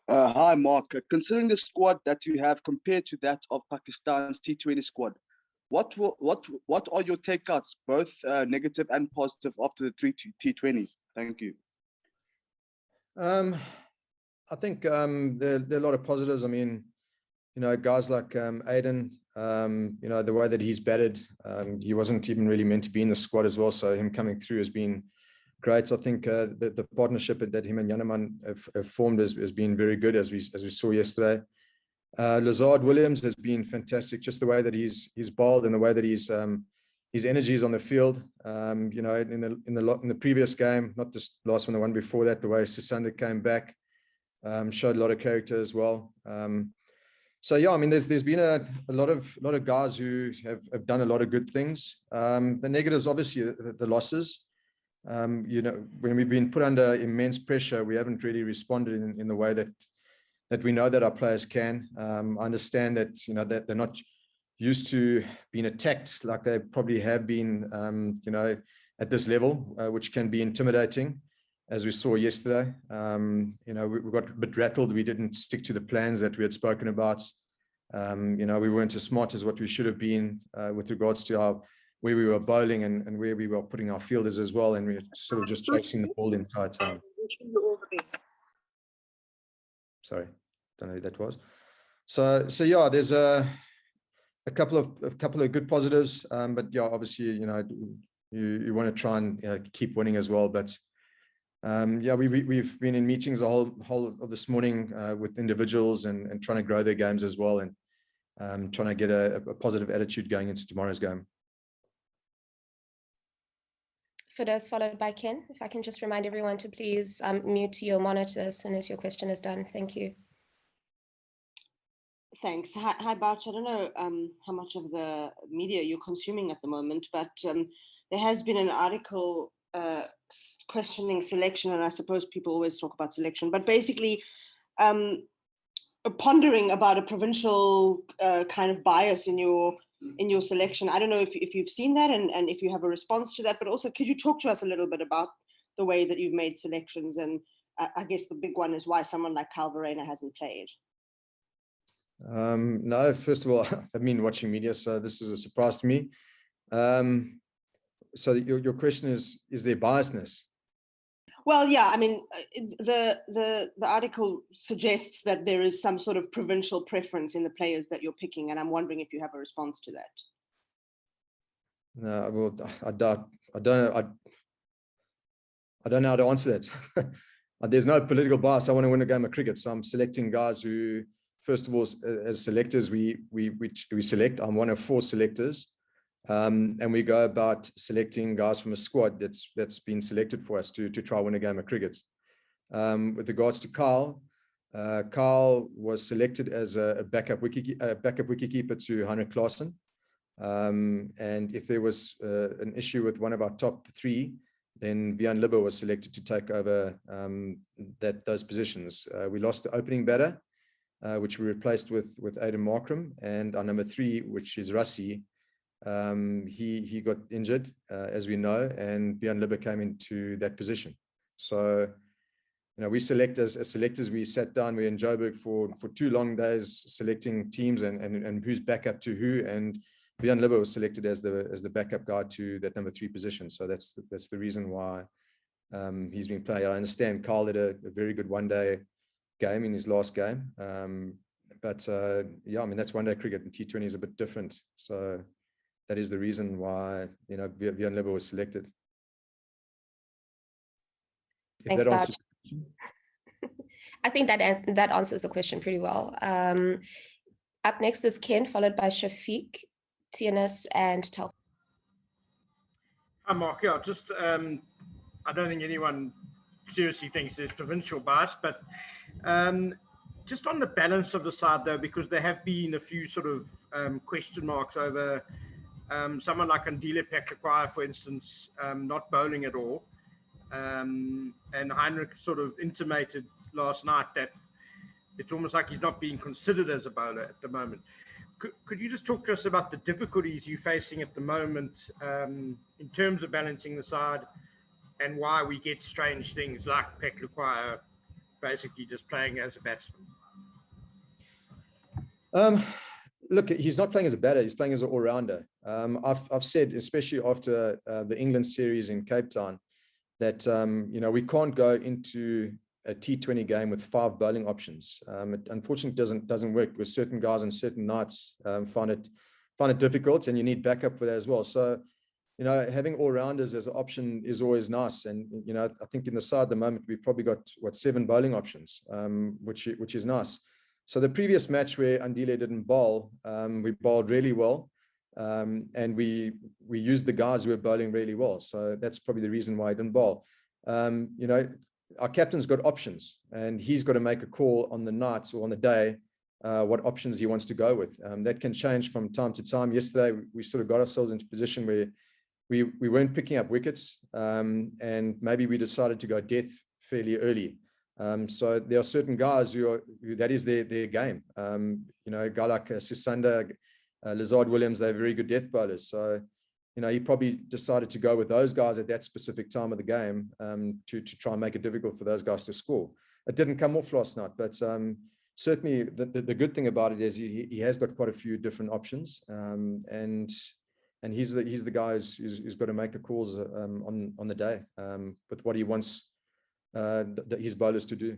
Hi, Mark. Considering the squad that you have compared to that of Pakistan's T20 squad, what are your takeouts, both negative and positive, after the three T20s? Thank you. I think there are a lot of positives. I mean, guys like Aiden, the way that he's batted, he wasn't even really meant to be in the squad as well. So him coming through has been great. I think the partnership that him and Janneman have formed has been very good, as we saw yesterday. Lazard Williams has been fantastic, just the way that he's bowled and the way that his energy is on the field. In the previous game, not this last one, the one before that, the way Sisanda came back showed a lot of character as well. So yeah, I mean, there's been a lot of guys who have done a lot of good things. The negatives, obviously, the losses. When we've been put under immense pressure, we haven't really responded in the way that we know that our players can. I understand that that they're not used to being attacked like they probably have been, at this level, which can be intimidating, as we saw yesterday. We got a bit rattled. We didn't stick to the plans that we had spoken about. We weren't as smart as what we should have been with regards to where we were bowling and where we were putting our fielders as well, and we were sort of just chasing the ball the entire time. Sorry, don't know who that was. So yeah, there's a couple of good positives, but yeah, obviously, you want to try and keep winning as well. But yeah, we've been in meetings the whole of this morning with individuals and trying to grow their games as well, and trying to get a positive attitude going into tomorrow's game. Fidos, followed by Ken. If I can just remind everyone to please mute your monitor as soon as your question is done. Thank you. Thanks. Hi, Boucher. I don't know how much of the media you're consuming at the moment, but there has been an article questioning selection, and I suppose people always talk about selection, but basically pondering about a provincial kind of bias in your selection. I don't know if you've seen that and if you have a response to that, but also could you talk to us a little bit about the way that you've made selections? And I guess the big one is why someone like Kyle Verreynne hasn't played. No, first of all, I've been watching media, so this is a surprise to me. So your question is there biasness? Well, yeah, I mean, the article suggests that there is some sort of provincial preference in the players that you're picking, and I'm wondering if you have a response to that. No, well, I don't know how to answer that. There's no political bias. I want to win a game of cricket, so I'm selecting guys who, first of all, as selectors, we select. I'm one of 4 selectors. And we go about selecting guys from a squad that's been selected for us to try win a game of cricket. With regards to Kyle, Kyle was selected as a backup wicketkeeper to Heinrich Klaasen. And if there was an issue with one of our top 3, then Vian Libbe was selected to take over those positions. We lost the opening batter, which we replaced with Aiden Markram, and our number 3, which is Rassie. He got injured, as we know, and Vian Libbe came into that position. So, we select as selectors. We sat down. We were in Joburg for 2 long days selecting teams and who's backup to who. And Vian Libbe was selected as the backup guy to that number 3 position. So that's the reason why he's been playing. I understand Carl had a very good one-day game in his last game, but yeah, I mean, that's one-day cricket, and T20 is a bit different. So that is the reason why Vian Libbe was selected. Thanks, Dad. I think that answers the question pretty well. Up next is Ken, followed by Shafiq, TNS, and Tel. Hi, Mark. Yeah, just I don't think anyone seriously thinks there's provincial bias, but just on the balance of the side, though, because there have been a few sort of question marks over someone like Andile Paklakwayo, for instance, not bowling at all. And Heinrich sort of intimated last night that it's almost like he's not being considered as a bowler at the moment. Could you just talk to us about the difficulties you're facing at the moment in terms of balancing the side, and why we get strange things like Paklakwayo basically just playing as a batsman? Look, he's not playing as a batter, he's playing as an all-rounder. I've said, especially after the England series in Cape Town, that you know, we can't go into a T20 game with 5 bowling options. It unfortunately doesn't work, with certain guys on certain nights find it difficult, and you need backup for that as well. So, you know, having all-rounders as an option is always nice. And, you know, I think in the side at the moment, we've probably got, 7 bowling options, which is nice. So the previous match where Andile didn't bowl, we bowled really well. And we used the guys who were bowling really well. So that's probably the reason why he didn't bowl. You know, our captain's got options, and he's got to make a call on the nights or on the day what options he wants to go with. That can change from time to time. Yesterday, we sort of got ourselves into a position where we weren't picking up wickets, and maybe we decided to go death fairly early. So there are certain guys who that is their game. You know, a guy like Sisanda, Lazard Williams, they're very good death bowlers. So, you know, he probably decided to go with those guys at that specific time of the game to try and make it difficult for those guys to score. It didn't come off last night, but certainly the good thing about it is he has got quite a few different options, and he's the guy who's got to make the calls on the day with what he wants his bowlers to do.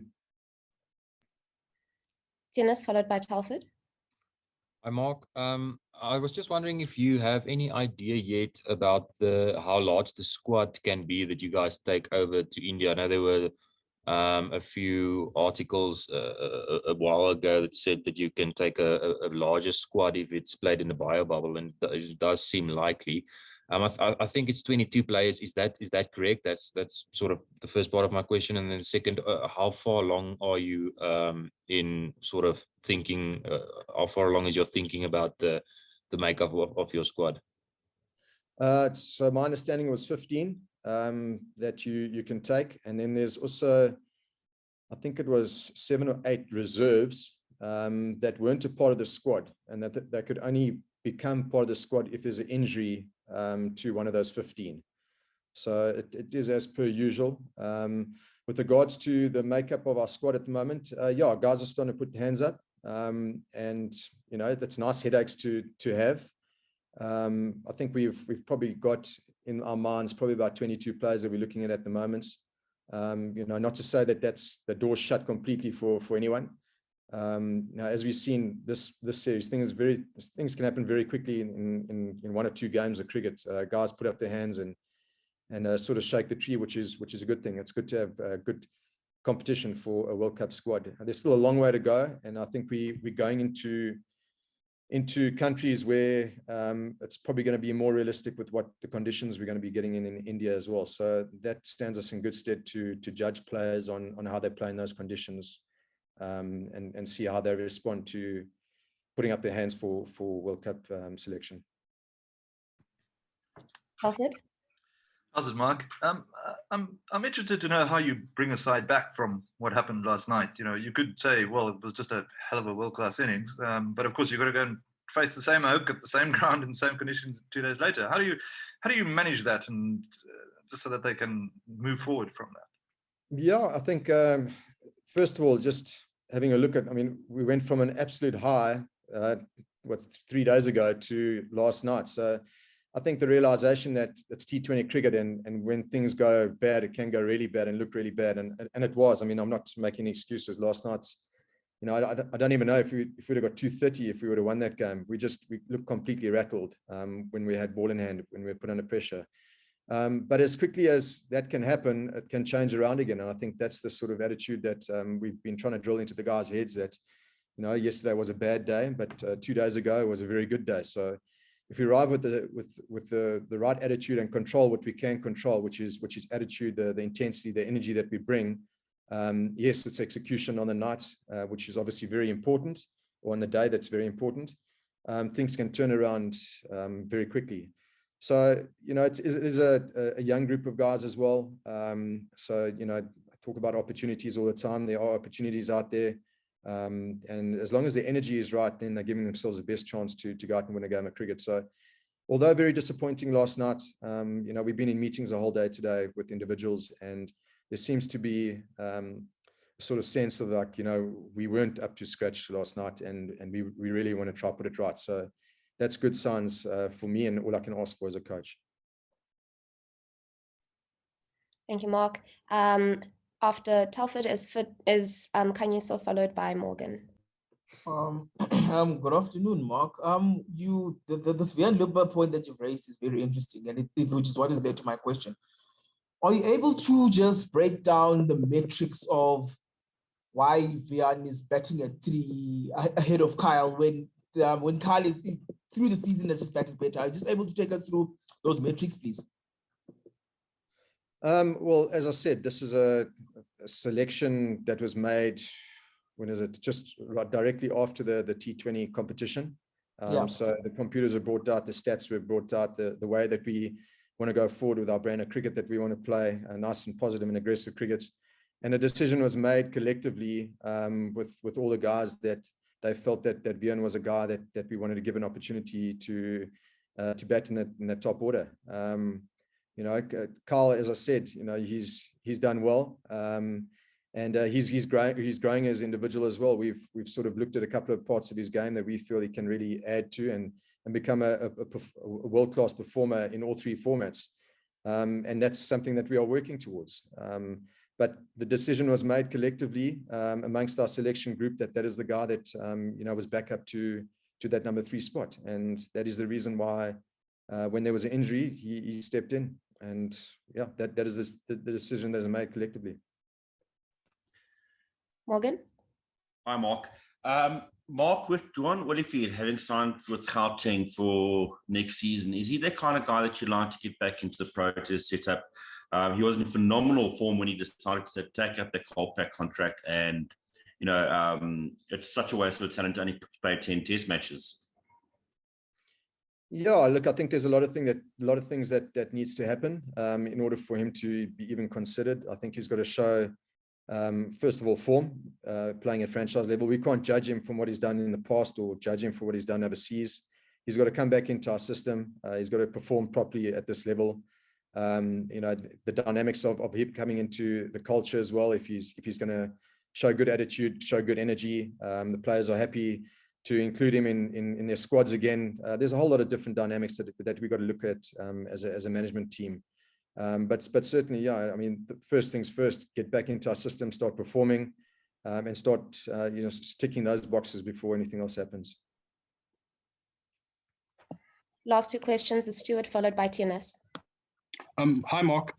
Dennis, followed by Telford. Hi, Mark. I was just wondering if you have any idea yet about how large the squad can be that you guys take over to India. I know there were a few articles a while ago that said that you can take a larger squad if it's played in the bio bubble, and it does seem likely. I think it's 22 players. Is that correct? That's sort of the first part of my question. And then second, how far along are you in sort of thinking? How far along is your thinking about the makeup of your squad? So my understanding was 15 that you can take, and then there's also, I think it was 7 or 8 reserves that weren't a part of the squad, and that could only become part of the squad if there's an injury to one of those 15. So it is as per usual. With regards to the makeup of our squad at the moment, yeah, guys are starting to put their hands up, and you know, that's nice headaches to have. I think we've probably got in our minds probably about 22 players that we're looking at the moment. You know, not to say that that's the door shut completely for anyone. Now, as we've seen this series, things can happen very quickly in 1 or 2 games of cricket. Guys put up their hands and sort of shake the tree, which is a good thing. It's good to have good competition for a World Cup squad. There's still a long way to go, and I think we're going into countries where it's probably going to be more realistic with what the conditions we're going to be getting in India as well. So that stands us in good stead to judge players on how they play in those conditions. And see how they respond to putting up their hands for World Cup selection. Telford? How's it, Mark? I'm interested to know how you bring a side back from what happened last night. You know, you could say, well, it was just a hell of a world-class innings, but of course you've got to go and face the same oak at the same ground in the same conditions 2 days later. How do you manage that, and just so that they can move forward from that? Yeah, I think first of all, just having a look at, I mean, we went from an absolute high, 3 days ago to last night. So I think the realization that it's T20 cricket, and when things go bad, it can go really bad and look really bad. And it was. I mean, I'm not making excuses. Last night, you know, I don't even know if we'd have got 230 if we would have won that game. We looked completely rattled when we had ball in hand, when we were put under pressure. But as quickly as that can happen, it can change around again. And I think that's the sort of attitude that we've been trying to drill into the guys' heads, that, you know, yesterday was a bad day, but 2 days ago was a very good day. So if we arrive with the right attitude and control what we can control, which is attitude, the intensity, the energy that we bring, yes, it's execution on the night, which is obviously very important, or on the day that's very important. Things can turn around very quickly. So, you know, it is a young group of guys as well. So, you know, I talk about opportunities all the time. There are opportunities out there. And as long as the energy is right, then they're giving themselves the best chance to go out and win a game of cricket. So, although very disappointing last night, you know, we've been in meetings the whole day today with individuals, and there seems to be sort of sense of like, we weren't up to scratch last night, and we really want to try put it right. So that's good signs for me, and all I can ask for as a coach. Thank you, Mark. After Telford is Kanyiso, followed by Morgan. Good afternoon, Mark. This Vian Luba point that you've raised is very interesting, and which is what has led to my question. Are you able to just break down the metrics of why Vian is batting at 3 ahead of Kyle when Kyle is through the season has just batted better? Are you just able to take us through those metrics, please? Well, as I said, this is a selection that was made, when is it? Just right directly after the T20 competition. So the computers are brought out, the stats were brought out, the way that we want to go forward with our brand of cricket that we want to play, nice and positive and aggressive cricket. And a decision was made collectively with all the guys that they felt that Vian was a guy that we wanted to give an opportunity to bat in that top order. Kyle, as I said, he's done well, and he's growing as an individual as well. We've sort of looked at a couple of parts of his game that we feel he can really add to and become a world-class performer in all 3 formats, and that's something that we are working towards. But the decision was made collectively amongst our selection group that is the guy that was back up to that number 3 spot, and that is the reason why when there was an injury, he stepped in. And yeah, that is the decision that is made collectively. Morgan? Hi, Mark. Mark, with Duan Olivier having signed with Gauteng for next season, is he the kind of guy that you'd like to get back into the Proteas setup? He was in phenomenal form when he decided to take up that Colpack contract, and it's such a waste of talent to only play 10 test matches. Yeah, look, I think there's a lot of things that needs to happen in order for him to be even considered. I think he's got to show, first of all, form, playing at franchise level. We can't judge him from what he's done in the past or judge him for what he's done overseas. He's got to come back into our system. He's got to perform properly at this level. The dynamics of him coming into the culture as well. If he's going to show good attitude, show good energy, the players are happy to include him in their squads again. There's a whole lot of different dynamics that we've got to look at as a management team. But certainly, yeah, I mean, first things first, get back into our system, start performing, and start ticking those boxes before anything else happens. Last 2 questions, the Stuart, followed by TNS. Hi, Mark.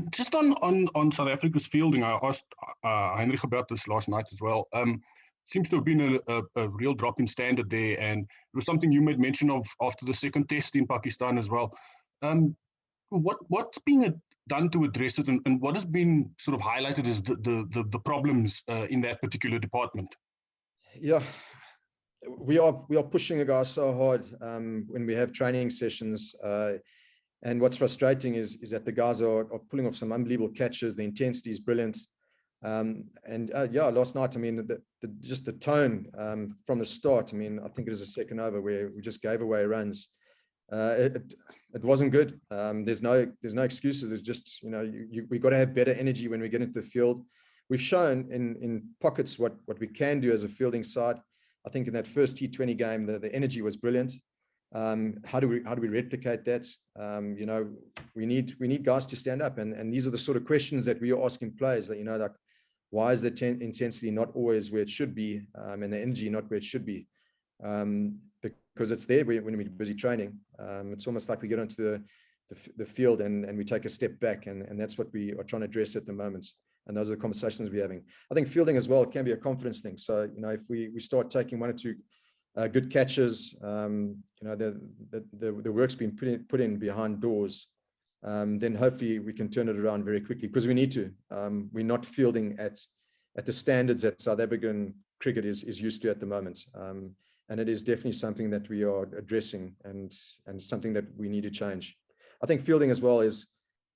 Just on South Africa's fielding, I asked Heinrich about this last night as well. Seems to have been a real drop in standard there, and it was something you made mention of after the second test in Pakistan as well. What's being done to address it, and what has been sort of highlighted as the problems in that particular department? Yeah, we are pushing the guys so hard when we have training sessions, and what's frustrating is that the guys are pulling off some unbelievable catches. The intensity is brilliant. Yeah, last night, I mean, just the tone from the start. I mean, I think it was a second over where we just gave away runs. It wasn't good. There's no excuses. It's just, we got to have better energy when we get into the field. We've shown in pockets what we can do as a fielding side. I think in that first T20 game, the energy was brilliant. How do we replicate that? We need guys to stand up, and these are the sort of questions that we are asking players. That like, why is the intensity not always where it should be, and the energy not where it should be? Because it's there when we're busy training. It's almost like we get onto the field and we take a step back, and that's what we are trying to address at the moment. And those are the conversations we're having. I think fielding as well can be a confidence thing. So if we start taking 1 or 2 good catches, the work's been put in behind doors, then hopefully we can turn it around very quickly, because we need to. We're not fielding at the standards that South African cricket is used to at the moment. And it is definitely something that we are addressing, and something that we need to change. I think fielding as well is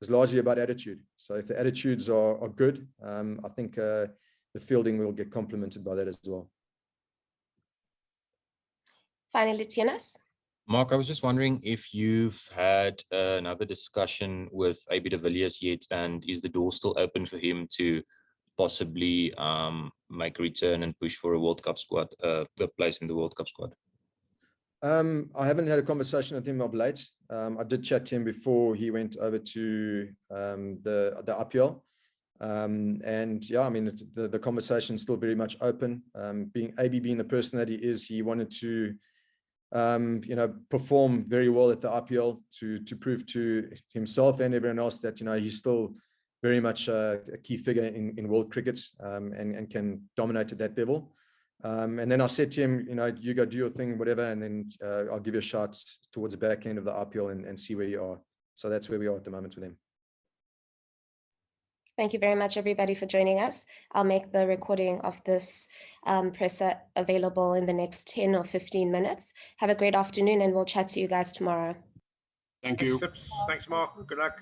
largely about attitude. So if the attitudes are good, I think the fielding will get complemented by that as well. Finally, TNS. Mark, I was just wondering if you've had another discussion with AB de Villiers yet, and is the door still open for him to possibly make a return and push for a World Cup squad, the place in the World Cup squad? I haven't had a conversation with him of late. I did chat to him before he went over to the IPL. And yeah, I mean, the conversation is still very much open. being the person that he is, he wanted to, you know, perform very well at the IPL to prove to himself and everyone else that, you know, he's still very much a key figure in world cricket, and can dominate at that level. And then I said to him, you know, you go do your thing, whatever, and then I'll give you a shot towards the back end of the IPL and see where you are. So that's where we are at the moment with him. Thank you very much, everybody, for joining us. I'll make the recording of this presser available in the next 10 or 15 minutes. Have a great afternoon, and we'll chat to you guys tomorrow. Thank you. Thanks, Mark. Good luck.